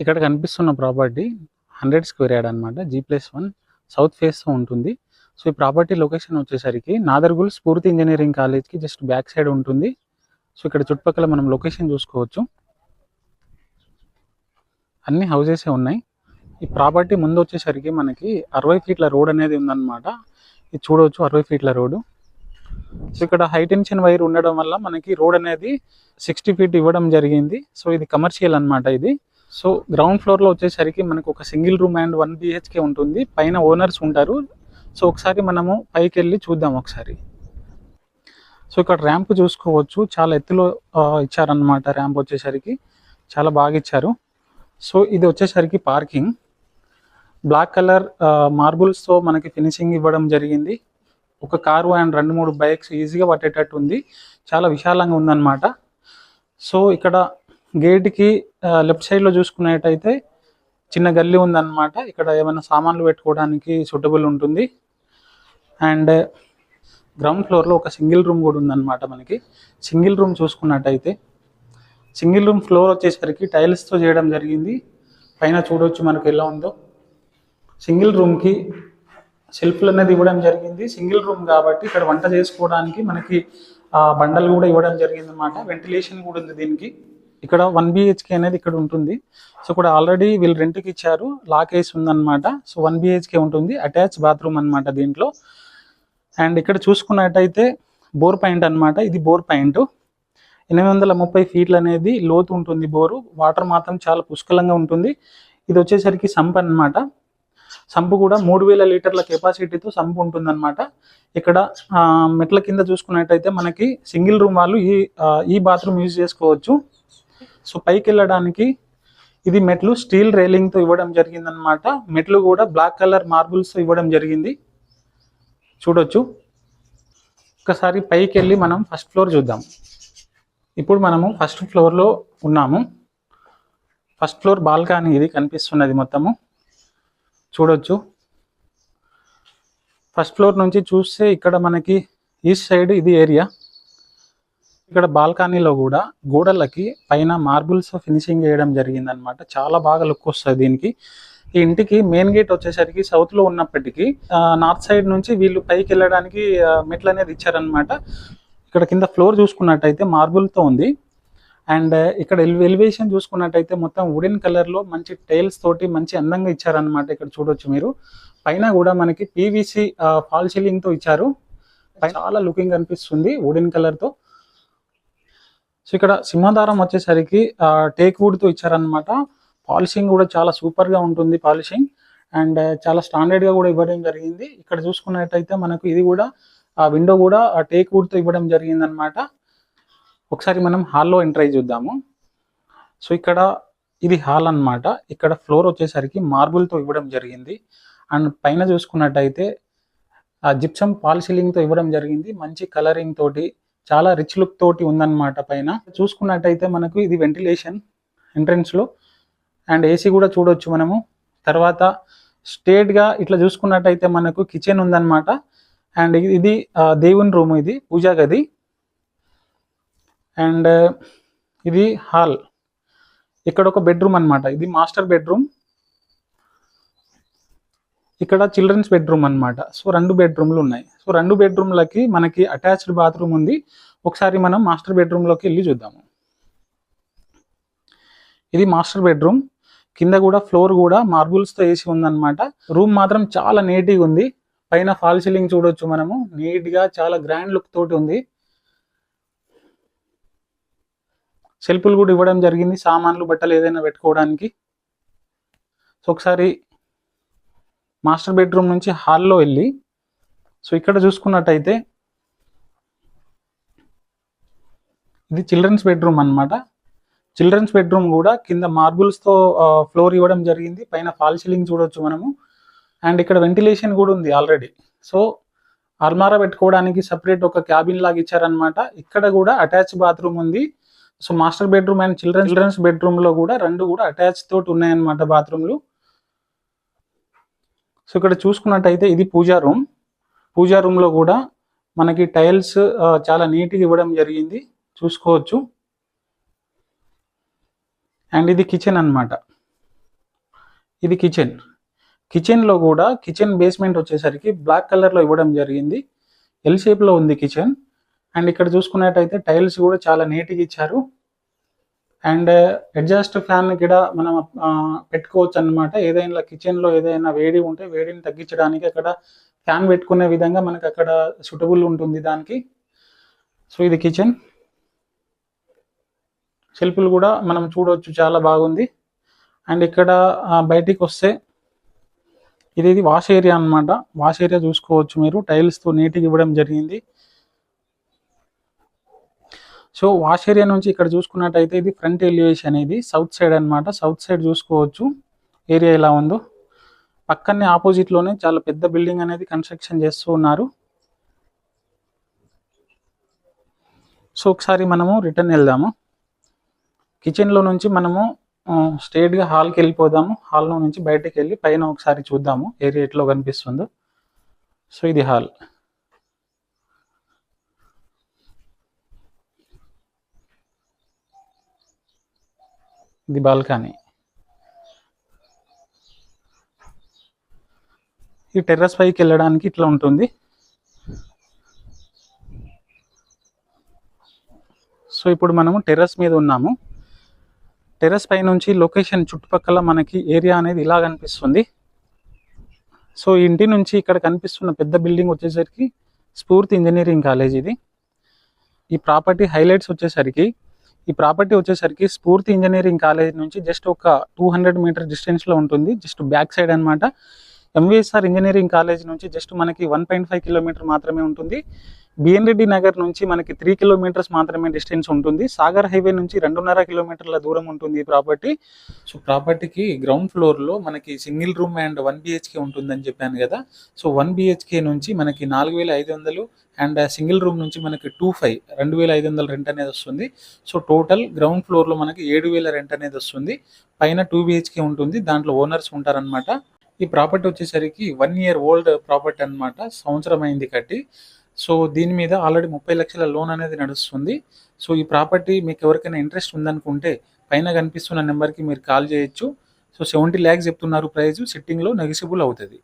ఇక్కడ కనిపిస్తున్న property 100 square yard అనమాట. G+1 సౌత్ ఫేస్తో ఉంటుంది. సో ఈ ప్రాపర్టీ లొకేషన్ వచ్చేసరికి నాదర్గుల్ స్ఫూర్తి ఇంజనీరింగ్ కాలేజ్కి జస్ట్ బ్యాక్ సైడ్ ఉంటుంది. సో ఇక్కడ చుట్టుపక్కల మనం లొకేషన్ చూసుకోవచ్చు. అన్ని హౌజెసే ఉన్నాయి. ఈ ప్రాపర్టీ ముందు వచ్చేసరికి మనకి 60 ఫీట్ల రోడ్ అనేది ఉందన్నమాట. ఇది చూడవచ్చు 60 ఫీట్ల రోడ్డు. సో ఇక్కడ హై టెన్షన్ వైర్ ఉండడం వల్ల మనకి రోడ్ అనేది 60 ఫీట్ ఇవ్వడం జరిగింది. సో ఇది కమర్షియల్ అనమాట ఇది. సో గ్రౌండ్ ఫ్లోర్లో వచ్చేసరికి మనకు ఒక సింగిల్ రూమ్ అండ్ 1 BHK ఉంటుంది. పైన ఓనర్స్ ఉంటారు. సో ఒకసారి మనము పైకి వెళ్ళి చూద్దాం ఒకసారి. సో ఇక్కడ ర్యాంప్ చూసుకోవచ్చు, చాలా ఎత్తులో ఇచ్చారనమాట. ర్యాంప్ వచ్చేసరికి చాలా బాగా ఇచ్చారు. సో ఇది వచ్చేసరికి పార్కింగ్. బ్లాక్ కలర్ మార్బుల్స్తో మనకి ఫినిషింగ్ ఇవ్వడం జరిగింది. ఒక కారు అండ్ 2-3 బైక్స్ ఈజీగా పట్టేటట్టు ఉంది. చాలా విశాలంగా ఉందన్నమాట. సో ఇక్కడ గేట్కి లెఫ్ట్ సైడ్లో చూసుకునేటైతే చిన్న గల్లీ ఉందన్నమాట. ఇక్కడ ఏమైనా సామాన్లు పెట్టుకోవడానికి సూటబుల్ ఉంటుంది. అండ్ గ్రౌండ్ ఫ్లోర్లో ఒక సింగిల్ రూమ్ కూడా ఉందన్నమాట. మనకి సింగిల్ రూమ్ చూసుకున్నట్టయితే సింగిల్ రూమ్ ఫ్లోర్ వచ్చేసరికి టైల్స్తో చేయడం జరిగింది. పైన చూడవచ్చు మనకు ఎలా ఉందో. సింగిల్ రూమ్కి సెల్ఫ్లు అనేది ఇవ్వడం జరిగింది. సింగిల్ రూమ్ కాబట్టి ఇక్కడ వంట చేసుకోవడానికి మనకి బండలు కూడా ఇవ్వడం జరిగింది అనమాట. వెంటిలేషన్ కూడా ఉంది దీనికి. ఇక్కడ 1 BHK అనేది ఇక్కడ ఉంటుంది. సో ఇక్కడ ఆల్రెడీ వీళ్ళు రెంట్కి ఇచ్చారు, లాక్ వేసి ఉందన్నమాట. సో 1 BHK ఉంటుంది. అటాచ్ బాత్రూమ్ అనమాట దీంట్లో. అండ్ ఇక్కడ చూసుకున్నట్టయితే బోర్ పాయింట్ అనమాట. ఇది బోర్ పాయింట్. 830 ఫీట్లు అనేది లోతు ఉంటుంది బోరు. వాటర్ మాత్రం చాలా పుష్కలంగా ఉంటుంది. ఇది వచ్చేసరికి సంప్ అనమాట. సంపు కూడా 3000 లీటర్ల కెపాసిటీతో సంపు ఉంటుందన్నమాట. ఇక్కడ మెట్ల కింద చూసుకున్నట్టయితే మనకి సింగిల్ రూమ్ వాళ్ళు ఈ బాత్రూమ్ యూజ్ చేసుకోవచ్చు. సో పైకి వెళ్ళడానికి ఇది మెట్లు స్టీల్ రైలింగ్తో ఇవ్వడం జరిగిందనమాట. మెట్లు కూడా బ్లాక్ కలర్ మార్బుల్స్తో ఇవ్వడం జరిగింది. చూడొచ్చు. ఒకసారి పైకి వెళ్ళి మనం ఫస్ట్ ఫ్లోర్ చూద్దాం. ఇప్పుడు మనము ఫస్ట్ ఫ్లోర్లో ఉన్నాము. ఫస్ట్ ఫ్లోర్ బాల్కనీ ఇది కనిపిస్తున్నది మొత్తము. చూడొచ్చు. ఫస్ట్ ఫ్లోర్ నుంచి చూస్తే ఇక్కడ మనకి ఈస్ట్ సైడ్ ఇది ఏరియా. ఇక్కడ బాల్కనీలో కూడా గోడలకి పైన మార్బుల్స్ ఫినిషింగ్ చేయడం జరిగిందనమాట. చాలా బాగా లుక్ వస్తుంది దీనికి. ఈ ఇంటికి మెయిన్ గేట్ వచ్చేసరికి సౌత్లో ఉన్నప్పటికీ నార్త్ సైడ్ నుంచి వీళ్ళు పైకి వెళ్ళడానికి మెట్లు అనేది ఇచ్చారనమాట. ఇక్కడ కింద ఫ్లోర్ చూసుకున్నట్టయితే మార్బుల్తో ఉంది. అండ్ ఇక్కడ ఎలివేషన్ చూసుకున్నట్టయితే మొత్తం వుడెన్ కలర్లో మంచి టైల్స్ తోటి మంచి అందంగా ఇచ్చారనమాట. ఇక్కడ చూడొచ్చు మీరు. పైన కూడా మనకి PVC ఫాల్ సీలింగ్తో ఇచ్చారు. చాలా లుకింగ్ అనిపిస్తుంది వుడెన్ కలర్తో. సో ఇక్కడ సింహదారం వచ్చేసరికి టేక్ వుడ్తో ఇచ్చారనమాట. పాలిషింగ్ కూడా చాలా సూపర్గా ఉంటుంది పాలిషింగ్. అండ్ చాలా స్టాండర్డ్గా కూడా ఇవ్వడం జరిగింది. ఇక్కడ చూసుకున్నట్టయితే మనకు ఇది కూడా విండో కూడా టేక్ వుడ్తో ఇవ్వడం జరిగిందనమాట. ఒకసారి మనం హాల్లో ఎంటర్ అయ్యి చూద్దాము. సో ఇక్కడ ఇది హాల్ అనమాట. ఇక్కడ ఫ్లోర్ వచ్చేసరికి మార్బుల్తో ఇవ్వడం జరిగింది. అండ్ పైన చూసుకున్నట్టయితే జిప్సమ్ ఫాల్ సీలింగ్తో ఇవ్వడం జరిగింది. మంచి కలరింగ్ తోటి చాలా రిచ్ లుక్ తోటి ఉందన్నమాట. పైన చూసుకున్నట్టయితే మనకు ఇది వెంటిలేషన్ ఎంట్రన్స్లో. అండ్ AC కూడా చూడొచ్చు మనము. తర్వాత స్ట్రేట్గా ఇట్లా చూసుకున్నట్టయితే మనకు కిచెన్ ఉందన్నమాట. అండ్ ఇది దేవుని రూమ్, ఇది పూజా గది. అండ్ ఇది హాల్. ఇక్కడ ఒక బెడ్రూమ్ అనమాట. ఇది మాస్టర్ బెడ్రూమ్. ఇక్కడ చిల్డ్రన్స్ బెడ్రూమ్ అనమాట. సో 2 బెడ్రూమ్లు ఉన్నాయి. సో 2 బెడ్రూమ్లకి మనకి అటాచ్డ్ బాత్రూమ్ ఉంది. ఒకసారి మనం మాస్టర్ బెడ్రూమ్లోకి వెళ్ళి చూద్దాము. ఇది మాస్టర్ బెడ్రూమ్. కింద కూడా ఫ్లోర్ కూడా మార్బుల్స్తో వేసి ఉందన్నమాట. రూమ్ మాత్రం చాలా నీట్గా ఉంది. పైన ఫాల్ సీలింగ్ చూడొచ్చు మనము. నీట్గా చాలా గ్రాండ్ లుక్ తోటి ఉంది. సెల్ఫ్లు కూడా ఇవ్వడం జరిగింది, సామాన్లు బట్టలు ఏదైనా పెట్టుకోవడానికి. సో ఒకసారి మాస్టర్ బెడ్రూమ్ నుంచి హాల్లో వెళ్ళి సో ఇక్కడ చూసుకున్నట్టయితే ఇది చిల్డ్రన్స్ బెడ్రూమ్ అనమాట. చిల్డ్రన్స్ బెడ్రూమ్ కూడా కింద మార్బుల్స్తో ఫ్లోర్ ఇవ్వడం జరిగింది. పైన ఫాల్ సీలింగ్ చూడొచ్చు మనము. అండ్ ఇక్కడ వెంటిలేషన్ కూడా ఉంది ఆల్రెడీ. సో అల్మారా పెట్టుకోవడానికి సపరేట్ ఒక క్యాబిన్ లాగా ఇచ్చారనమాట. ఇక్కడ కూడా అటాచ్ బాత్రూమ్ ఉంది. So master bedroom and children's బెడ్రూమ్లో కూడా 2 కూడా అటాచ్ తోటి ఉన్నాయన్నమాట బాత్రూమ్లు. సో ఇక్కడ చూసుకున్నట్టయితే ఇది పూజా రూమ్. పూజా రూమ్లో కూడా మనకి టైల్స్ చాలా నీట్గా ఇవ్వడం జరిగింది, చూసుకోవచ్చు. అండ్ ఇది కిచెన్ అన్నమాట. ఇది కిచెన్లో కూడా కిచెన్ బేస్మెంట్ వచ్చేసరికి బ్లాక్ కలర్లో ఇవ్వడం జరిగింది. ఎల్ షేప్లో ఉంది కిచెన్. అండ్ ఇక్కడ చూసుకున్నట్టయితే టైల్స్ కూడా చాలా నీట్గా ఇచ్చారు. అండ్ అడ్జస్ట్ ఫ్యాన్ కూడా మనం పెట్టుకోవచ్చు అనమాట. ఏదైనా కిచెన్లో ఏదైనా వేడి ఉంటే వేడిని తగ్గించడానికి అక్కడ ఫ్యాన్ పెట్టుకునే విధంగా మనకు అక్కడ సూటబుల్ ఉంటుంది దానికి. సో ఇది కిచెన్. షెల్ఫ్లు కూడా మనం చూడవచ్చు, చాలా బాగుంది. అండ్ ఇక్కడ బయటికి వస్తే ఇది వాష్ ఏరియా అనమాట. వాష్ ఏరియా చూసుకోవచ్చు మీరు, టైల్స్తో నీట్గా ఇవ్వడం జరిగింది. సో వాష్ ఏరియా నుంచి ఇక్కడ చూసుకున్నట్టయితే ఇది ఫ్రంట్ ఎలివేషన్, ఇది సౌత్ సైడ్ అనమాట. సౌత్ సైడ్ చూసుకోవచ్చు ఏరియా ఎలా ఉందో. పక్కనే ఆపోజిట్లోనే చాలా పెద్ద బిల్డింగ్ అనేది కన్స్ట్రక్షన్ చేస్తూ ఉన్నారు. సో ఒకసారి మనము రిటర్న్ వెళ్దాము. కిచెన్లో నుంచి మనము స్ట్రేట్గా హాల్కి వెళ్ళిపోదాము. హాల్లో నుంచి బయటకు వెళ్ళి పైన ఒకసారి చూద్దాము ఏరియా ఎట్లో కనిపిస్తుందో. సో ఇది హాల్. ఇది బాల్కనీ. ఈ టెర్రస్ పైకి వెళ్ళడానికి ఇట్లా ఉంటుంది. సో ఇప్పుడు మనము టెర్రస్ మీద ఉన్నాము. టెర్రస్ పై నుంచి లొకేషన్ చుట్టుపక్కల మనకి ఏరియా అనేది ఇలా కనిపిస్తుంది. సో ఇంటి నుంచి ఇక్కడ కనిపిస్తున్న పెద్ద బిల్డింగ్ వచ్చేసరికి స్ఫూర్తి ఇంజనీరింగ్ కాలేజ్ ఇది. ఈ ప్రాపర్టీ హైలైట్స్ వచ్చేసరికి స్ఫూర్తి ఇంజనీరింగ్ కాలేజ్ నుంచి జస్ట్ ఒక 200 మీటర్ డిస్టెన్స్లో ఉంటుంది. జస్ట్ బ్యాక్ సైడ్ అనమాట. ఎంవిఎస్ఆర్ ఇంజనీరింగ్ కాలేజ్ నుంచి జస్ట్ మనకి 1.5 కిలోమీటర్ మాత్రమే ఉంటుంది. బిఎన్ రెడ్డి నగర్ నుంచి మనకి 3 కిలోమీటర్స్ మాత్రమే డిస్టెన్స్ ఉంటుంది. సాగర్ హైవే నుంచి 2.5 కిలోమీటర్ల దూరం ఉంటుంది ఈ ప్రాపర్టీ. సో ప్రాపర్టీకి గ్రౌండ్ ఫ్లోర్లో మనకి సింగిల్ రూమ్ అండ్ 1 బిహెచ్కే ఉంటుందని చెప్పాను కదా. సో 1 బిహెచ్కే నుంచి మనకి 4,500 అండ్ సింగిల్ రూమ్ నుంచి మనకి 2,500 రెంట్ అనేది వస్తుంది. సో టోటల్ గ్రౌండ్ ఫ్లోర్లో మనకి 7,000 రెంట్ అనేది వస్తుంది. పైన 2 బిహెచ్కే ఉంటుంది, దాంట్లో ఓనర్స్ ఉంటారనమాట. ఈ ప్రాపర్టీ వచ్చేసరికి 1 ఇయర్ ఓల్డ్ ప్రాపర్టీ అనమాట. సంవత్సరం అయింది కట్టి. సో దీని మీద ఆల్రెడీ 30 లక్షల లోన్ అనేది నడుస్తుంది. సో ఈ ప్రాపర్టీ మీకు ఎవరికైనా ఇంట్రెస్ట్ ఉందనుకుంటే పైన కనిపిస్తున్న నెంబర్కి మీరు కాల్ చేయొచ్చు. సో 70 lakhs చెప్తున్నారు ప్రైస్, సిట్టింగ్లో నెగిసిబుల్ అవుతుంది.